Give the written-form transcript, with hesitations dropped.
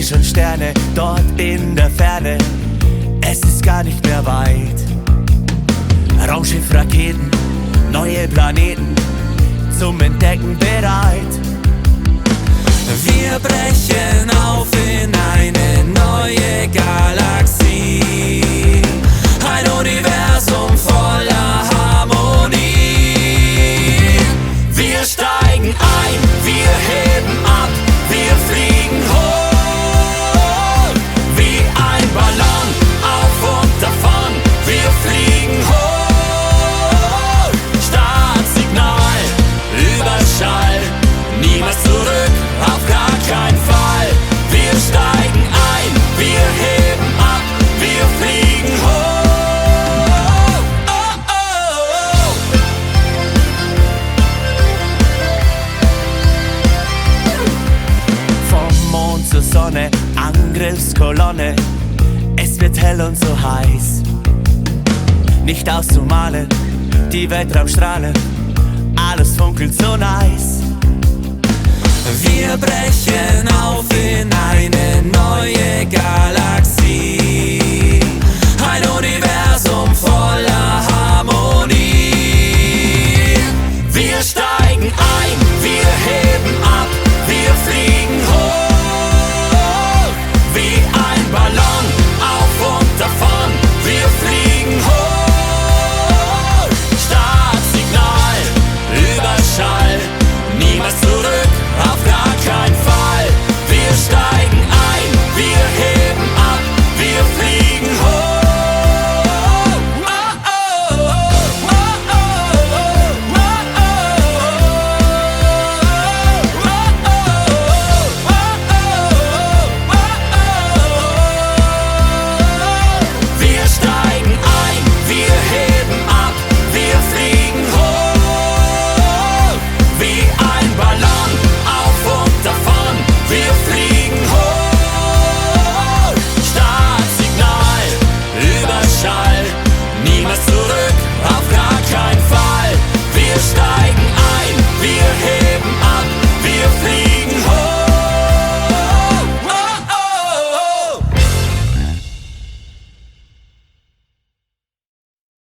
seh schon Sterne dort in der Ferne. Es ist gar nicht mehr weit. Raumschiff, Raketen, neue Planeten zum Entdecken bereit. Wir brechen auf in eine neue Galaxie. Ein Universum voller Harmonie. Wir steigen ein, wir heben ab, wir fliegen hoch. Wie ein Ballon, auf und davon, wir fliegen hoch. Startsignal, Überschall, niemals zurück, auf gar keinen Fall. Wir steigen ein, wir heben ab, wir fliegen hoch. Oh, oh, oh. Vom Mond zur Sonne, Angriffskolonne, es wird hell und so heiß. Nicht auszumalen, die Weltraumstrahlen, alles funkelt so nice. Wir brechen auf in eine neue Galaxie.